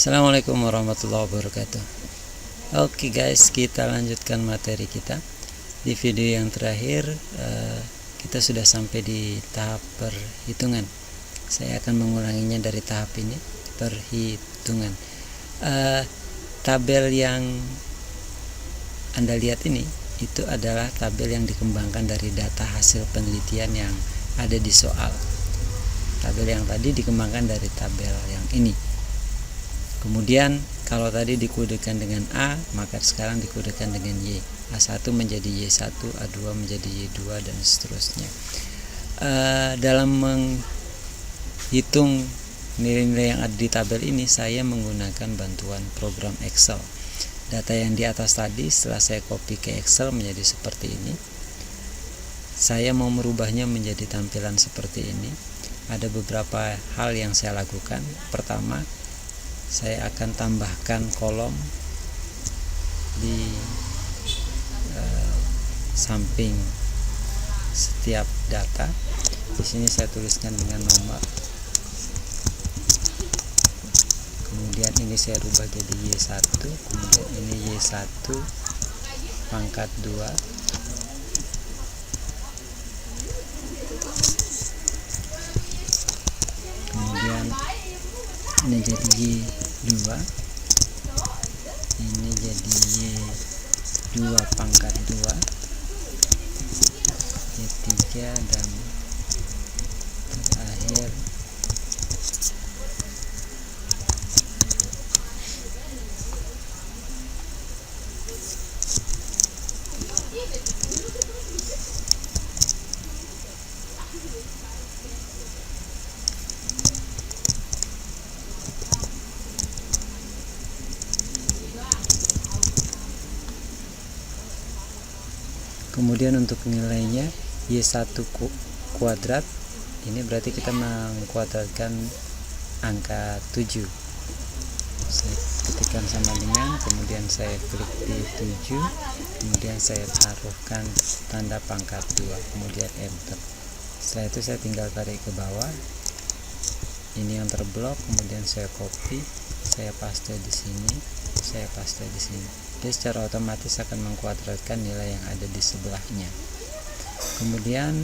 Assalamualaikum warahmatullahi wabarakatuh. Oke guys, kita lanjutkan materi kita. Di video yang terakhir kita sudah sampai di tahap perhitungan. Saya akan mengulanginya dari tahap ini, perhitungan. Tabel yang Anda lihat ini itu adalah tabel yang dikembangkan dari data hasil penelitian yang ada di soal. Tabel yang tadi dikembangkan dari tabel yang ini. Kemudian kalau tadi dikodekan dengan A, maka sekarang dikodekan dengan Y. A1 menjadi Y1, A2 menjadi Y2 dan seterusnya. Dalam menghitung nilai-nilai yang ada di tabel ini, saya menggunakan bantuan program Excel. Data yang di atas tadi setelah saya copy ke Excel menjadi seperti ini. Saya mau merubahnya menjadi tampilan seperti ini. Ada beberapa hal yang saya lakukan. Pertama, saya akan tambahkan kolom di samping setiap data. Di sini saya tuliskan dengan nomor. Kemudian ini saya rubah jadi Y1, kemudian ini Y1 pangkat 2. Kemudian ini jadi Y2, ini jadi Y2 pangkat 2, Y3, dan terakhir kemudian untuk nilainya Y1 kuadrat, ini berarti kita mengkuadratkan angka 7. Saya ketikkan sama dengan, kemudian saya klik di 7, kemudian saya taruhkan tanda pangkat 2, kemudian enter. Setelah itu saya tinggal tarik ke bawah, ini yang terblok, kemudian saya copy, saya paste di sini, saya paste di sini. Dia secara otomatis akan mengkuadratkan nilai yang ada di sebelahnya. Kemudian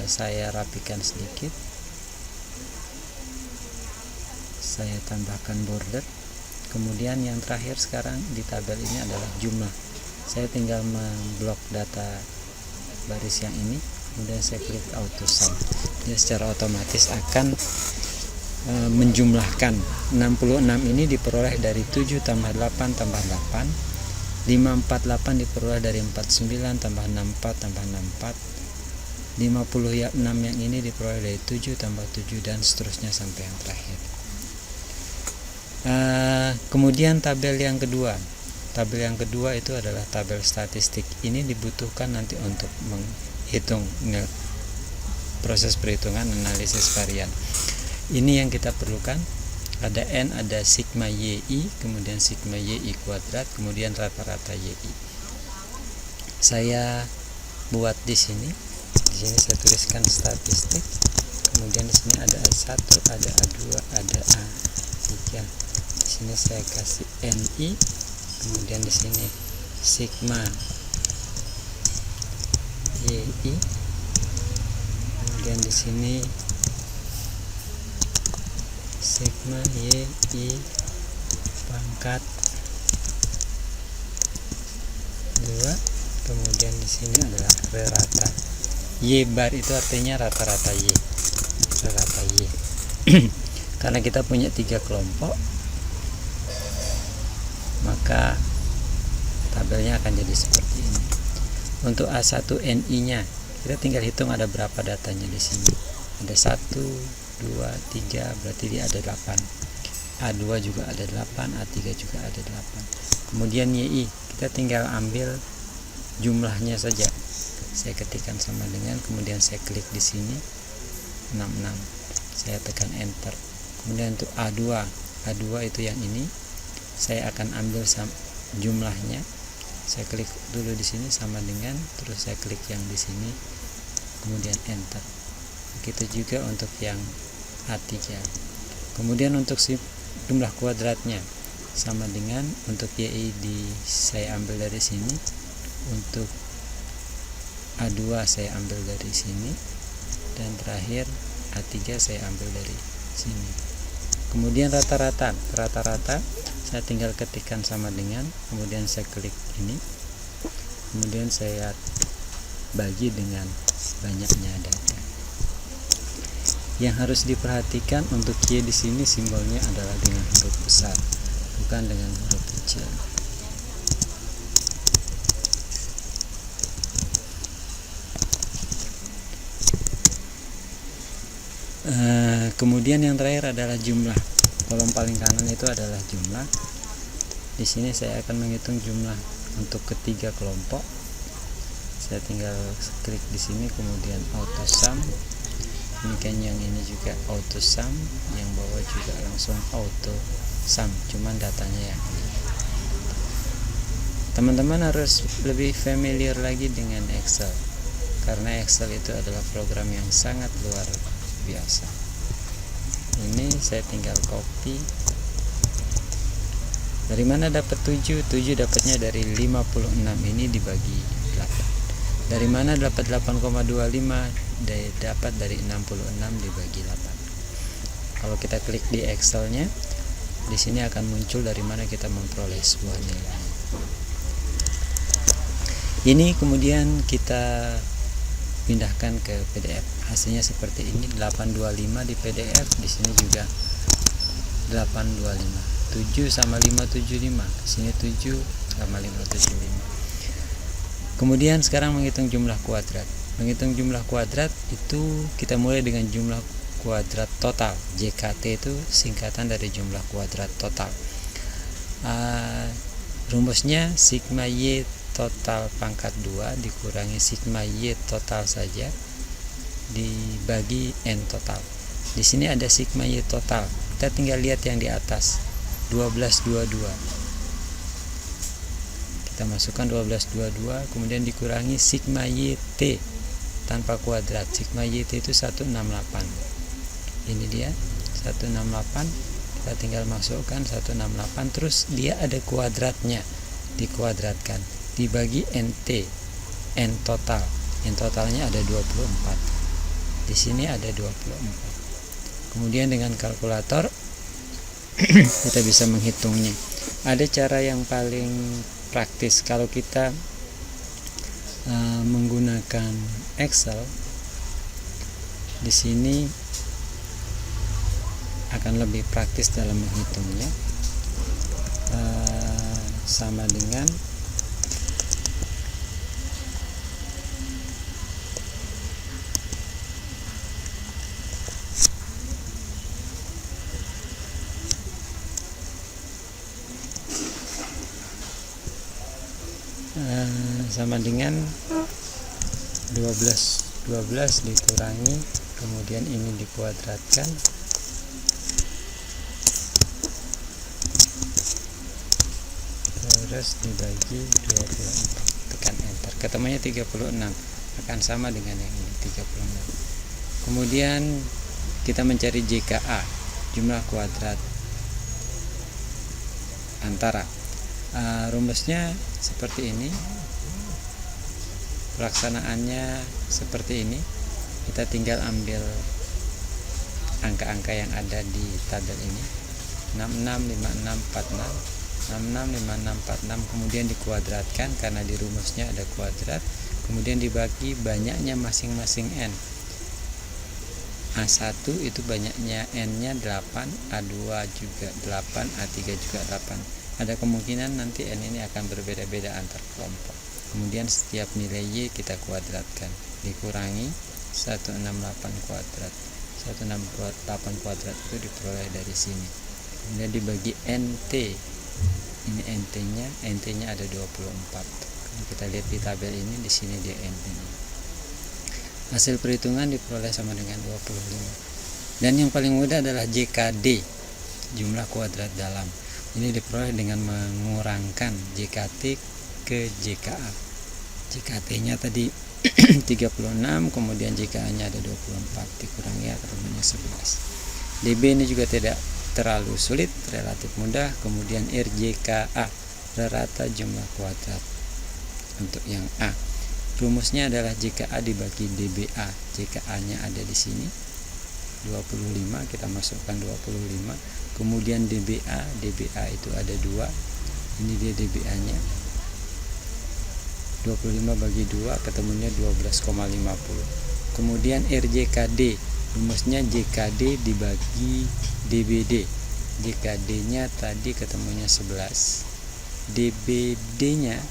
saya rapikan sedikit, saya tambahkan border. Kemudian yang terakhir sekarang di tabel ini adalah jumlah. Saya tinggal memblok data baris yang ini, kemudian saya klik auto sum. Dia secara otomatis akan menjumlahkan 66 ini diperoleh dari 7 tambah 8 tambah 8, 548 diperoleh dari 49 tambah 64 tambah 64, 56 yang ini diperoleh dari 7 tambah 7 dan seterusnya sampai yang terakhir. Kemudian tabel yang kedua itu adalah tabel statistik. Ini dibutuhkan nanti untuk menghitung proses perhitungan analisis varian. Ini yang kita perlukan, ada N, ada sigma YI, kemudian sigma YI kuadrat, kemudian rata-rata YI. Saya buat di sini saya tuliskan statistik, kemudian di sini ada A1, ada A2, ada A3. Di sini saya kasih NI, kemudian di sini sigma YI, kemudian di sini sigma YI pangkat 2, kemudian di sini adalah rata. Y bar itu artinya rata-rata Y. Rata Y. Karena kita punya 3 kelompok, maka tabelnya akan jadi seperti ini. Untuk A1 NI nya kita tinggal hitung ada berapa datanya di sini. Ada 1, 2, 3, berarti dia ada 8. A2 juga ada 8, A3 juga ada 8. Kemudian YI kita tinggal ambil jumlahnya saja. Saya ketikkan sama dengan, kemudian saya klik di sini 66. Saya tekan enter. Kemudian untuk A2 itu yang ini, saya akan ambil jumlahnya. Saya klik dulu di sini sama dengan, terus saya klik yang di sini, kemudian enter. Begitu juga untuk yang A3. Kemudian untuk jumlah kuadratnya sama dengan untuk Y saya ambil dari sini, untuk A2 saya ambil dari sini, dan terakhir A3 saya ambil dari sini. Kemudian rata-rata saya tinggal ketikkan sama dengan, kemudian saya klik ini, kemudian saya bagi dengan banyaknya data. Yang harus diperhatikan untuk Y di sini simbolnya adalah dengan huruf besar, bukan dengan huruf kecil. Kemudian yang terakhir adalah jumlah. Kolom paling kanan itu adalah jumlah. Di sini saya akan menghitung jumlah untuk ketiga kelompok. Saya tinggal klik di sini, kemudian auto sum. Demikian yang ini juga auto sum, yang bawah juga langsung auto sum, cuman datanya yang ini. Teman-teman harus lebih familiar lagi dengan Excel, karena Excel itu adalah program yang sangat luar biasa. Ini saya tinggal copy. Dari mana dapat 7? 7 dapatnya dari 56 ini dibagi 8. Dari mana dapat 8,25? Dapat dari 66 dibagi 8. Kalau kita klik di Excelnya, di sini akan muncul dari mana kita memperoleh sebuah nilai. Ini kemudian kita pindahkan ke PDF. Hasilnya seperti ini, 825 di PDF, di sini juga 825. 7 sama 575, di sini 7 sama 575. Kemudian sekarang menghitung jumlah kuadrat. Menghitung jumlah kuadrat itu kita mulai dengan jumlah kuadrat total. JKT itu singkatan dari jumlah kuadrat total. Rumusnya sigma Y total pangkat 2 dikurangi sigma Y total saja dibagi N total. Di sini ada sigma Y total. Kita tinggal lihat yang di atas, 1222. Kita masukkan 1222, kemudian dikurangi sigma YT tanpa kuadrat. Sigma YT itu 168. Ini dia 168. Kita tinggal masukkan 168, terus dia ada kuadratnya, dikuadratkan, dibagi NT, N total. N totalnya ada 24. Di sini ada 24. Kemudian dengan kalkulator kita bisa menghitungnya. Ada cara yang paling praktis kalau kita menggunakan Excel. Di sini akan lebih praktis dalam menghitungnya. Sama dengan sama dengan 12 dikurangi, kemudian ini dikuadratkan, terus dibagi 24, tekan enter, ketemunya 36, akan sama dengan yang ini 36. Kemudian kita mencari JKA, jumlah kuadrat antara. Rumusnya seperti ini, pelaksanaannya seperti ini. Kita tinggal ambil angka-angka yang ada di tabel ini, 665646, kemudian dikuadratkan karena di rumusnya ada kuadrat, kemudian dibagi banyaknya masing-masing n. A1 itu banyaknya n-nya 8, A2 juga 8, A3 juga 8. Ada kemungkinan nanti n ini akan berbeda-beda antar kelompok. Kemudian setiap nilai y kita kuadratkan, dikurangi 168 kuadrat. 168 kuadrat itu diperoleh dari sini. Kemudian dibagi nt. Ini nt-nya ada 24. Kalau kita lihat di tabel ini, di sini dia nt-nya. Hasil perhitungan diperoleh sama dengan 25. Dan yang paling mudah adalah JKD, jumlah kuadrat dalam. Ini diperoleh dengan mengurangkan JKT ke JKA. JKT-nya tadi 36, kemudian JKA-nya ada 24, dikurangi akarnya 11. DB ini juga tidak terlalu sulit, relatif mudah. Kemudian RJKA, rata jumlah kuadrat. Untuk yang A, rumusnya adalah JKA dibagi DBA. JKA-nya ada di sini 25, kita masukkan 25. Kemudian DBA itu ada 2. Ini dia DBA-nya. 25 bagi 2 ketemunya 12,50. Kemudian RJKD, rumusnya JKD dibagi DBD. JKD-nya tadi ketemunya 11. DBD-nya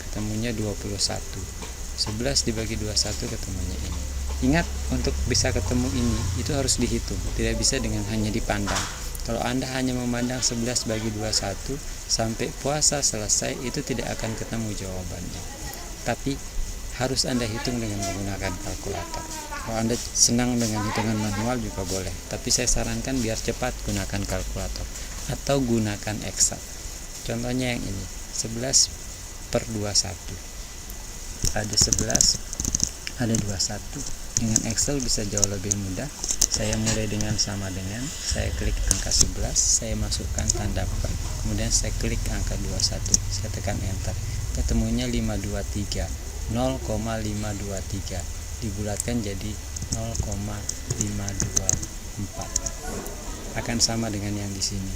ketemunya 21. 11 dibagi 21 ketemunya ini. Ingat, untuk bisa ketemu ini itu harus dihitung, tidak bisa dengan hanya dipandang. Kalau Anda hanya memandang 11 bagi 21 sampai puasa selesai, itu tidak akan ketemu jawabannya. Tapi harus Anda hitung dengan menggunakan kalkulator. Kalau Anda senang dengan hitungan manual juga boleh, tapi saya sarankan biar cepat gunakan kalkulator atau gunakan Excel. Contohnya yang ini, 11 per 21. Ada 11, ada 21. Dengan Excel bisa jauh lebih mudah. Saya mulai dengan sama dengan, saya klik angka 11, saya masukkan tanda per, kemudian saya klik angka 21, saya tekan enter, ketemunya 523, 0,523, dibulatkan jadi 0,524, akan sama dengan yang di sini,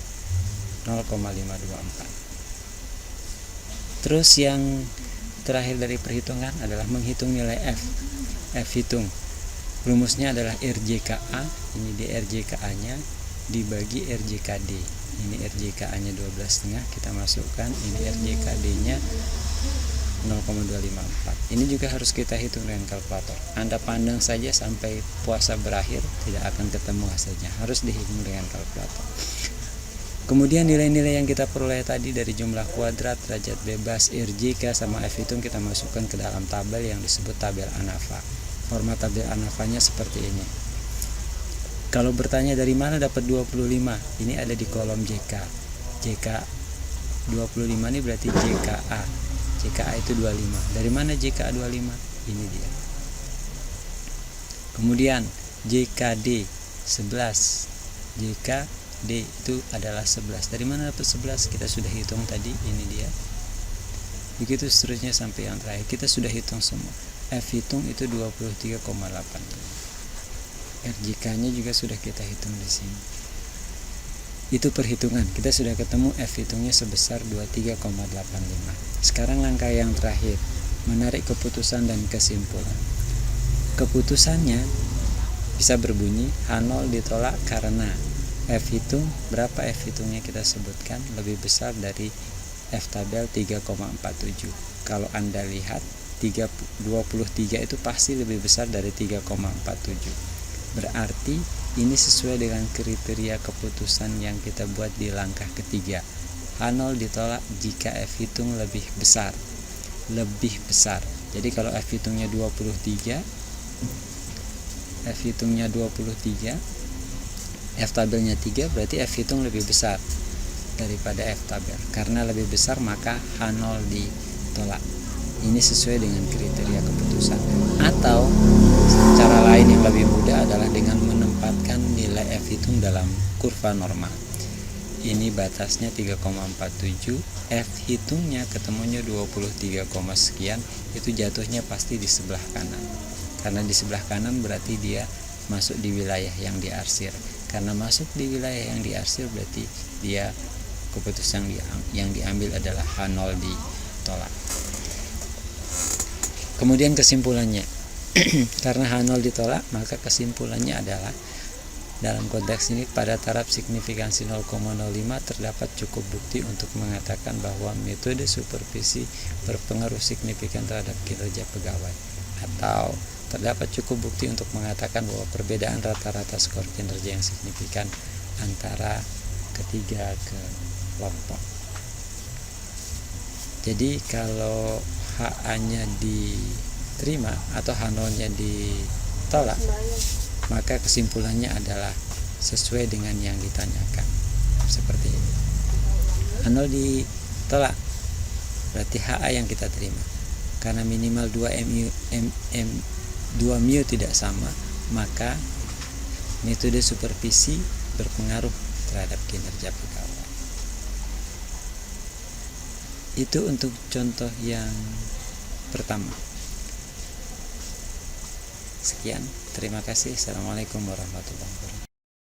0,524. Terus yang terakhir dari perhitungan adalah menghitung nilai F. F hitung, rumusnya adalah RJKA, ini di RJKA-nya dibagi RJKD. Ini RJKA-nya 12,5, kita masukkan, ini RJKD-nya 0,254. Ini juga harus kita hitung dengan kalkulator. Anda pandang saja sampai puasa berakhir, tidak akan ketemu hasilnya, harus dihitung dengan kalkulator. Kemudian nilai-nilai yang kita peroleh tadi dari jumlah kuadrat, derajat bebas, RJK sama F hitung kita masukkan ke dalam tabel yang disebut tabel ANAFA. Format tabel ANAFA-nya seperti ini. Kalau bertanya dari mana dapat 25, ini ada di kolom JK. JK 25 ini berarti JKA. JKA itu 25. Dari mana JKA 25? Ini dia. Kemudian JKD 11. JKD itu adalah 11. Dari mana dapat 11? Kita sudah hitung tadi, ini dia. Begitu seterusnya sampai yang terakhir, kita sudah hitung semua. F hitung itu 23,8. RJK-nya juga sudah kita hitung di sini. Itu perhitungan. Kita sudah ketemu F hitungnya sebesar 23,85. Sekarang langkah yang terakhir, menarik keputusan dan kesimpulan. Keputusannya bisa berbunyi H0 ditolak karena F hitung, berapa F hitungnya kita sebutkan lebih besar dari F tabel 3,47. Kalau Anda lihat 23 itu pasti lebih besar dari 3,47. Berarti ini sesuai dengan kriteria keputusan yang kita buat di langkah ketiga. H0 ditolak jika F hitung lebih besar. Lebih besar. Jadi kalau F hitungnya 23, F tabelnya 3, berarti F hitung lebih besar daripada F tabel. Karena lebih besar maka H0 ditolak. Ini sesuai dengan kriteria keputusan. Atau cara lain yang lebih mudah adalah dengan menempatkan nilai F hitung dalam kurva normal. Ini batasnya 3,47, F hitungnya ketemunya 23, sekian, itu jatuhnya pasti di sebelah kanan. Karena di sebelah kanan berarti dia masuk di wilayah yang diarsir. Karena masuk di wilayah yang diarsir berarti dia keputusan yang diambil adalah H0 ditolak. Kemudian kesimpulannya, karena H0 ditolak, maka kesimpulannya adalah dalam konteks ini pada taraf signifikansi 0,05 terdapat cukup bukti untuk mengatakan bahwa metode supervisi berpengaruh signifikan terhadap kinerja pegawai, atau terdapat cukup bukti untuk mengatakan bahwa perbedaan rata-rata skor kinerja yang signifikan antara ketiga kelompok. Jadi kalau HA-nya diterima atau H0-nya ditolak, maka kesimpulannya adalah sesuai dengan yang ditanyakan. Seperti ini. H0 ditolak, berarti HA yang kita terima. Karena minimal 2 mu tidak sama, maka metode supervisi berpengaruh terhadap kinerja pegawai. Itu untuk contoh yang pertama. Sekian, terima kasih. Assalamualaikum warahmatullahi wabarakatuh.